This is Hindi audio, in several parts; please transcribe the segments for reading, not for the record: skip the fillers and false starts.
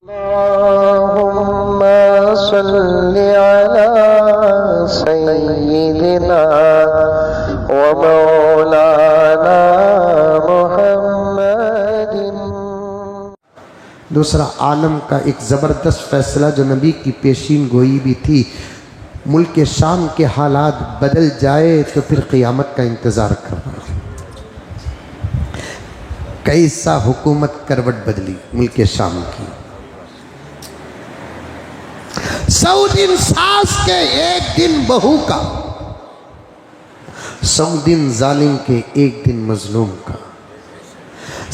अल्लाहुम्मा सल्लि अला सय्यिदिना व मौलाना मुहम्मदिन। दूसरा आलम का एक ज़बरदस्त फैसला जो नबी की पेशीन गोई भी थी, मुल्क शाम के हालात बदल जाए तो फिर क़ियामत का इंतज़ार करना। कैसा हुकूमत करवट बदली मुल्क शाम की। 100 दिन सास के 1 दिन बहू का, 100 दिन जालिम के 1 दिन मजलूम का।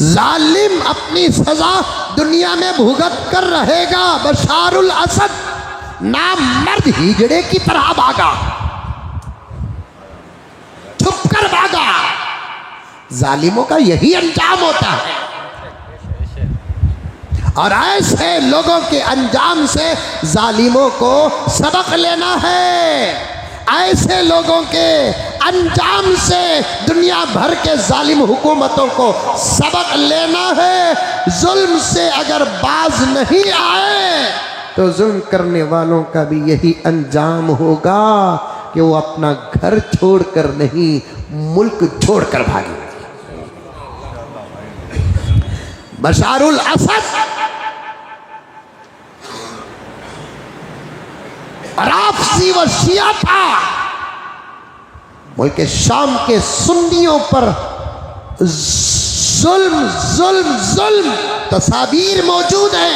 जालिम अपनी सजा दुनिया में भुगत कर रहेगा। बशारुल असद नाम मर्द हिजड़े की तरह भागा, छुप कर भागा। जालिमों का यही अंजाम होता है और ऐसे लोगों के अंजाम से जालिमों को सबक लेना है। ऐसे लोगों के अंजाम से दुनिया भर के जालिम हुकूमतों को सबक लेना है। जुल्म से अगर बाज नहीं आए तो जुल्म करने वालों का भी यही अंजाम होगा कि वो अपना घर छोड़कर नहीं, मुल्क छोड़कर भागे। बशारुल असद राफजी व शिया था। मुल्क शाम के सुन्नियों पर जुल्म जुल्म जुल्म तस्वीर मौजूद है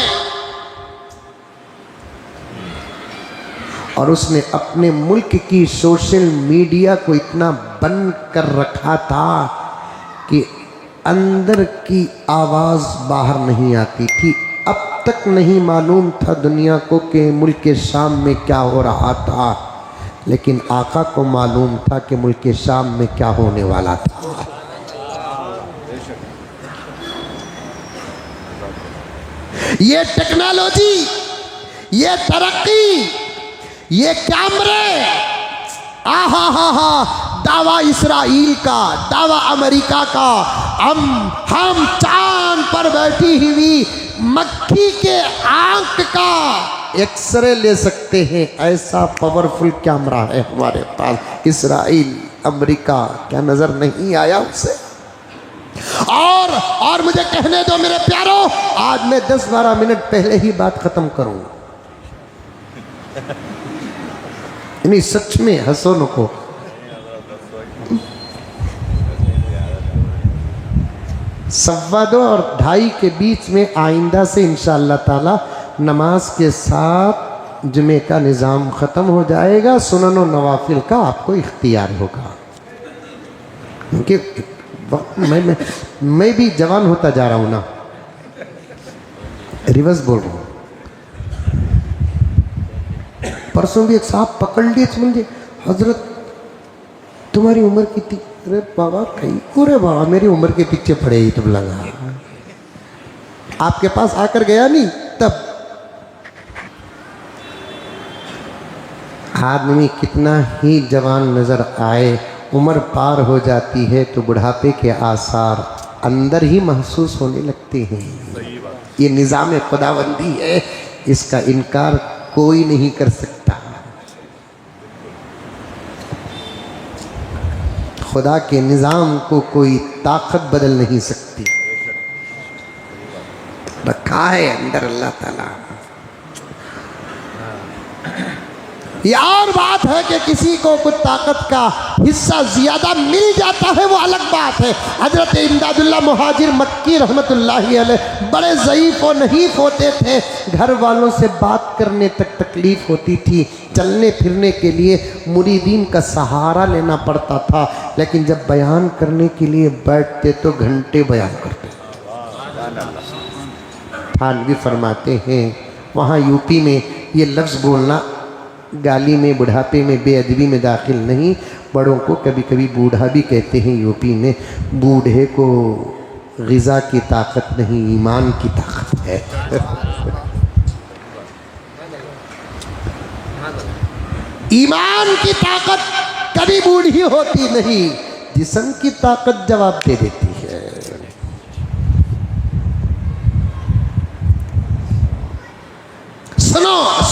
और उसने अपने मुल्क की सोशल मीडिया को इतना बंद कर रखा था कि अंदर की आवाज़ बाहर नहीं आती थी। अब तक नहीं मालूम था दुनिया को कि मुल्क शाम में क्या हो रहा था, लेकिन आका को मालूम था कि मुल्क शाम में क्या होने वाला था। ये टेक्नोलॉजी, ये तरक्की, ये कैमरे, आहा हा हा, दावा इसराइल का, दावा अमेरिका का, हम चांद पर बैठी हुई मक्खी के आंख का एक्सरे ले सकते हैं। ऐसा पावरफुल कैमरा है हमारे पास। इसराइल, अमेरिका क्या नजर नहीं आया उसे? और मुझे कहने दो मेरे प्यारों, आज मैं 10-12 मिनट पहले ही बात खत्म करूंगा। नहीं सच में, हंसो नको। सवा 2 और 2:30 के बीच में आइंदा से इंशाअल्लाह ताला नमाज के साथ जुमे का निज़ाम ख़त्म हो जाएगा। सुनन और नवाफिल का आपको इख्तियार होगा, क्योंकि मैं भी जवान होता जा रहा हूँ ना, रिवर्स बोल रहा हूँ। परसों भी एक साहब पकड़ लिए मुझे, हजरत तुम्हारी उम्र कितनी? अरे बाबा कहीं, पूरे बाबा मेरी उम्र के पीछे पड़े ही तुम लगा। आपके पास आकर गया नहीं तब। आदमी कितना ही जवान नजर आए, उम्र पार हो जाती है तो बुढ़ापे के आसार अंदर ही महसूस होने लगते हैं। ये निज़ाम खुदाबंदी है, इसका इनकार कोई नहीं कर सकता। खुदा के निज़ाम को कोई ताकत बदल नहीं सकती। रखा है अंदर अल्लाह ताला। ये और बात है कि किसी को कुछ ताकत का हिस्सा ज़्यादा मिल जाता है, वो अलग बात है। हज़रत इमदादुल्लाह मुहाजिर मक्की रहमतुल्लाहि अलैह बड़े ज़ईफ़ और नहीफ़ होते थे। घर वालों से बात करने तक तकलीफ़ होती थी, चलने फिरने के लिए मुरीदीन का सहारा लेना पड़ता था, लेकिन जब बयान करने के लिए बैठते तो घंटे बयान करते। थानवी फरमाते हैं वहाँ यूपी में ये लफ्ज़ बोलना गाली में, बुढ़ापे में, बेअदबी में दाखिल नहीं। बड़ों को कभी कभी बूढ़ा भी कहते हैं यूपी में। बूढ़े को ग़िज़ा की ताकत नहीं, ईमान की ताकत है। ईमान की ताकत कभी बूढ़ी होती नहीं, जिस्म की ताकत जवाब दे देती है।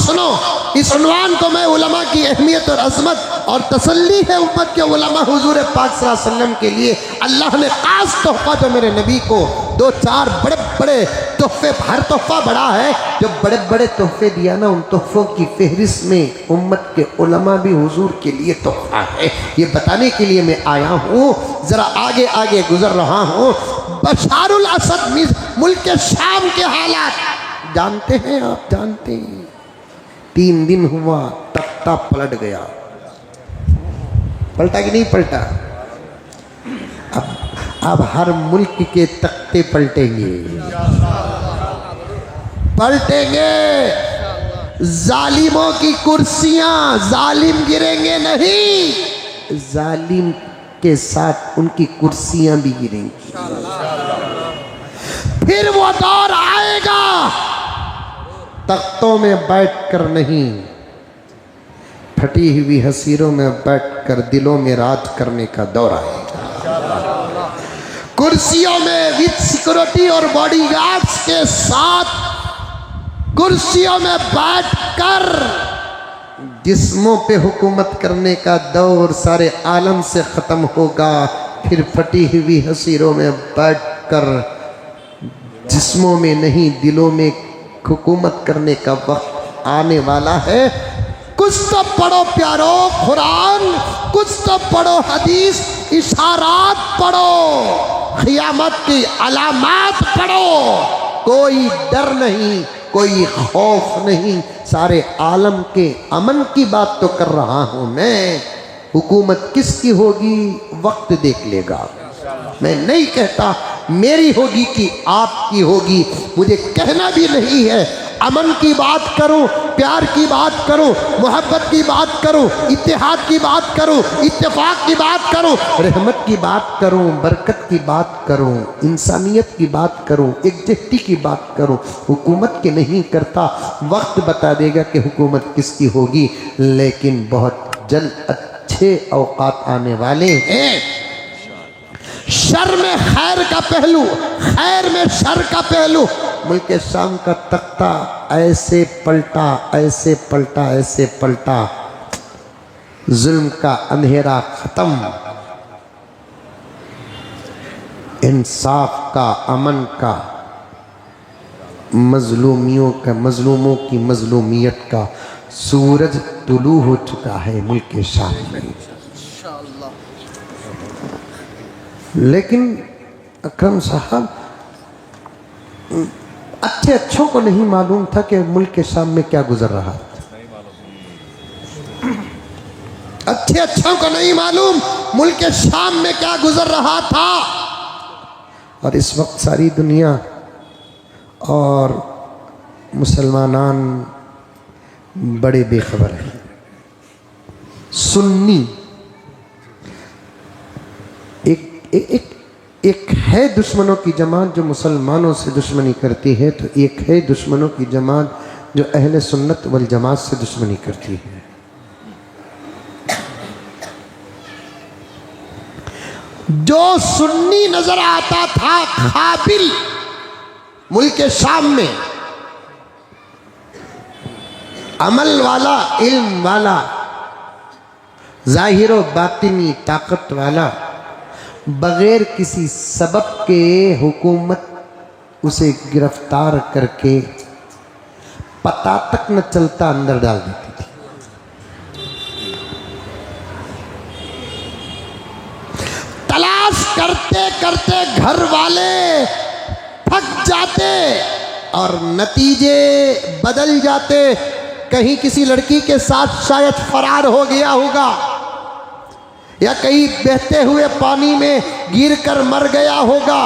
सुनो, इस उन्वान को मैं उलमा की अहमियत और अजमत और तसल्ली है उम्मत के उलमा हुजूर पाक सल्लल्लाहु अलैहि वसल्लम के लिए अल्लाह ने खास तोहफा जो मेरे नबी को दो चार बड़े बड़े तोहफे, हर तोहफा बड़ा है, जो बड़े बड़े तोहफे दिया ना, उन तोहफों की फहरिस्त में उम्मत के उलमा भी हुजूर के लिए तोहफा है। ये बताने के लिए मैं आया हूँ, ज़रा आगे आगे गुजर रहा हूँ। बशारुल असद मुल्क शाम के हालात जानते हैं आप, जानते हैं। 3 दिन हुआ तख्ता पलट गया, पलटा कि नहीं पलटा? अब हर मुल्क के तख्ते पलटेंगे, पलटेंगे। जालिमों की कुर्सियां, जालिम गिरेंगे नहीं, जालिम के साथ उनकी कुर्सियां भी गिरेंगी। फिर वो दौर आएगा, तख्तों में बैठकर नहीं, फटी हुई हसीरों में बैठकर दिलों में राज करने का दौर आएगा। कुर्सियों में विद सिक्योरिटी और बॉडीगार्ड्स के साथ कुर्सियों में बैठकर जिस्मों पे हुकूमत करने का दौर सारे आलम से ख़त्म होगा। फिर फटी हुई हसीरों में बैठकर जिस्मों में नहीं दिलों में हुकूमत करने का वक्त आने वाला है। कुछ तो पढ़ो प्यारो कुरान, कुछ तो पढ़ो हदीस, इशारात पढ़ो, क़यामत की अलामात पढ़ो। कोई डर नहीं, कोई खौफ नहीं, सारे आलम के अमन की बात तो कर रहा हूँ मैं। हुकूमत किसकी होगी वक्त देख लेगा। मैं नहीं कहता मेरी होगी कि आपकी होगी, मुझे कहना भी नहीं है। अमन की बात करूं, प्यार की बात करूं, मोहब्बत की बात करूं, इत्तेहाद की बात करूं, इत्तेफाक की बात करूं, रहमत की बात करूं, बरकत की बात करूं, इंसानियत की बात करूं, एकजुटती की बात करूं। हुकूमत की नहीं करता, वक्त बता देगा कि हुकूमत किसकी होगी। लेकिन बहुत जल्द अच्छे औकात आने वाले हैं। शर में खैर का पहलू, खैर में शर का पहलू। मुल्क शाम का तख्ता ऐसे पलटा, ऐसे पलटा, ऐसे पलटा, जुल्म का अंधेरा खत्म, इंसाफ का, अमन का, मजलूमियों का, मजलूमों की मजलूमियत का सूरज तुलू हो चुका है मुल्क शाम में। लेकिन अकरम साहब, अच्छे अच्छों को नहीं मालूम था कि मुल्क के शाम में क्या गुजर रहा था। अच्छे अच्छों को नहीं मालूम मुल्क के शाम में क्या गुजर रहा था। और इस वक्त सारी दुनिया और मुसलमानान बड़े बेखबर हैं। सुन्नी एक है दुश्मनों की जमात जो मुसलमानों से दुश्मनी करती है, तो एक है दुश्मनों की जमात जो अहले सुन्नत वल जमात से दुश्मनी करती है। जो सुन्नी नजर आता था काबिल मुल्क शाम में, अमल वाला, इल्म वाला, जाहिर व बातिनी ताकत वाला, बगैर किसी सबब के हुकूमत उसे गिरफ्तार करके पता तक न चलता अंदर डाल देती थी। तलाश करते करते घर वाले थक जाते और नतीजे बदल जाते। कहीं किसी लड़की के साथ शायद फरार हो गया होगा, या कहीं बहते हुए पानी में गिरकर मर गया होगा,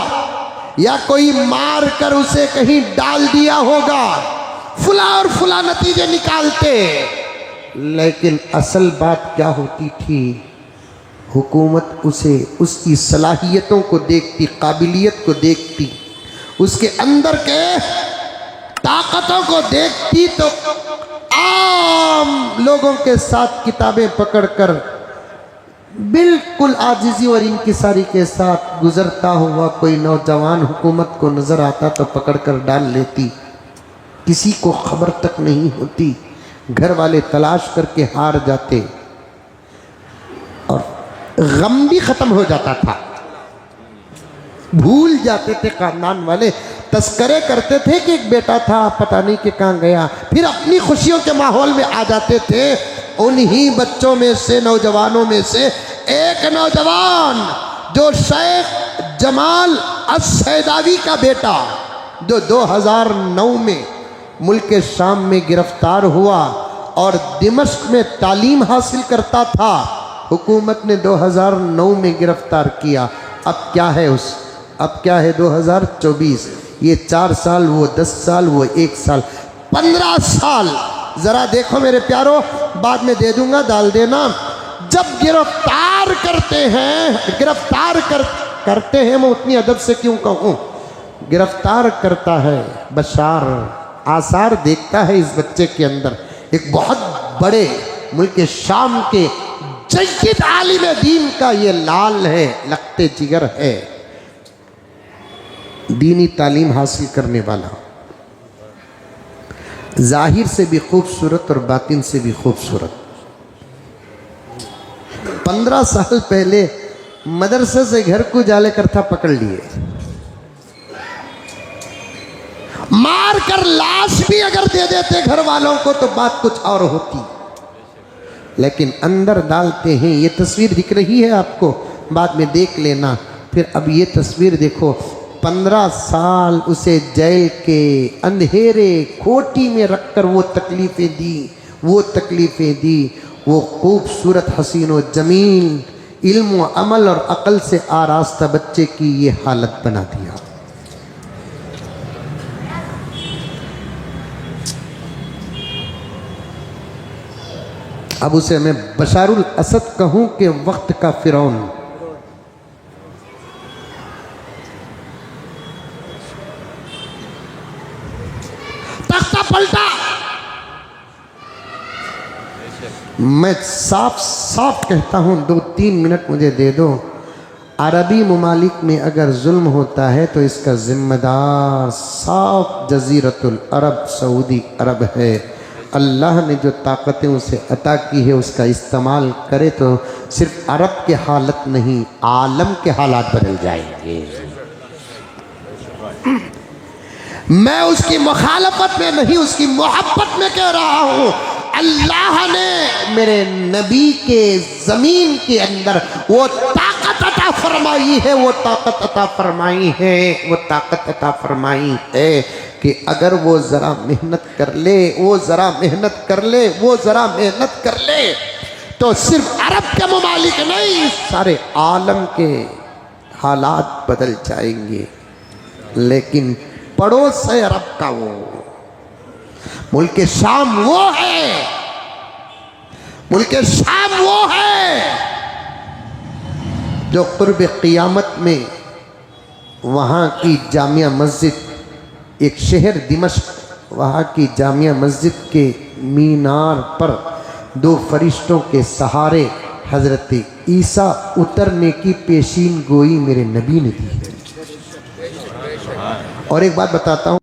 या कोई मार कर उसे कहीं डाल दिया होगा। फुला और फुला नतीजे निकालते। लेकिन असल बात क्या होती थी? हुकूमत उसे उसकी सलाहियतों को देखती, काबिलियत को देखती, उसके अंदर के ताकतों को देखती, तो आम लोगों के साथ किताबें पकड़कर बिल्कुल आजिज़ी और इंकिसारी के साथ गुजरता हुआ कोई नौजवान हुकूमत को नज़र आता तो पकड़कर डाल लेती। किसी को खबर तक नहीं होती। घर वाले तलाश करके हार जाते और गम भी खत्म हो जाता था, भूल जाते थे खानदान वाले, तस्करे करते थे कि एक बेटा था पता नहीं कि कहाँ गया, फिर अपनी खुशियों के माहौल में आ जाते थे। उन्हीं बच्चों में से, नौजवानों में से एक नौजवान जो शेख जमाल अस्सैदावी का बेटा, जो 2009 में मुल्क शाम में गिरफ्तार हुआ और दिमश्क में तालीम हासिल करता था, हुकूमत ने 2009 में गिरफ्तार किया। अब क्या है अब क्या है 2024, ये 4 साल, वो 10 साल, वो 1 साल, 15 साल। ज़रा देखो मेरे प्यारो, बाद में दे दूंगा, डाल देना। जब गिरफ्तार करते हैं, मैं उतनी अदब से क्यों कहूँ, गिरफ्तार करता है बशार, आसार देखता है इस बच्चे के अंदर, एक बहुत बड़े मुल्क शाम के जय्यद आलिम दीन का ये लाल है, लखते जिगर है, दीनी तालीम हासिल करने वाला, जाहिर से भी खूबसूरत और बातिन से भी खूबसूरत। 15 साल पहले मदरसे से घर को जाले करता पकड़ लिए, मार कर लाश भी अगर दे देते घर वालों को तो बात कुछ और होती, लेकिन अंदर डालते हैं। ये तस्वीर दिख रही है आपको, बाद में देख लेना। फिर अब ये तस्वीर देखो, 15 साल उसे जेल के अंधेरे खोटी में रखकर वो तकलीफ़ें दी, वो खूबसूरत हसीन व जमील, इल्म व अमल और अक़ल से आरास्ता बच्चे की ये हालत बना दिया। अब उसे मैं बशारुल असद कहूँ कि वक्त का फिरौन। तख्ता पलटा। मैं साफ साफ कहता हूँ, 2-3 मिनट मुझे दे दो। अरबी ममालिक में अगर जुल्म होता है तो इसका जिम्मेदार साफ जजीरतुल अरब, सऊदी अरब है। अल्लाह ने जो ताकतें उसे अता की है उसका इस्तेमाल करे तो सिर्फ अरब के हालत नहीं, आलम के हालात बदल जाएंगे। मैं उसकी मुखालफत में नहीं, उसकी मोहब्बत में कह रहा हूँ। अल्लाह ने मेरे नबी के ज़मीन के अंदर वो ताकत अता फरमाई है, वो ताकत अता फरमाई है, वो ताकत अता फरमाई है कि अगर वो ज़रा मेहनत कर ले, वो ज़रा मेहनत कर ले, वो ज़रा मेहनत कर ले तो सिर्फ अरब के ममालिक नहीं, सारे आलम के हालात बदल जाएंगे। लेकिन पड़ोस है अरब का वो मुल्क शाम, वो है मुल्क शाम, वो है जो कुर्ब क़ियामत में वहाँ की जामिया मस्जिद, एक शहर दिमश्क, वहाँ की जामिया मस्जिद के मीनार पर 2 फरिश्तों के सहारे हज़रत ईसा उतरने की पेशीन गोई मेरे नबी ने दी है। और एक बात बताता हूँ,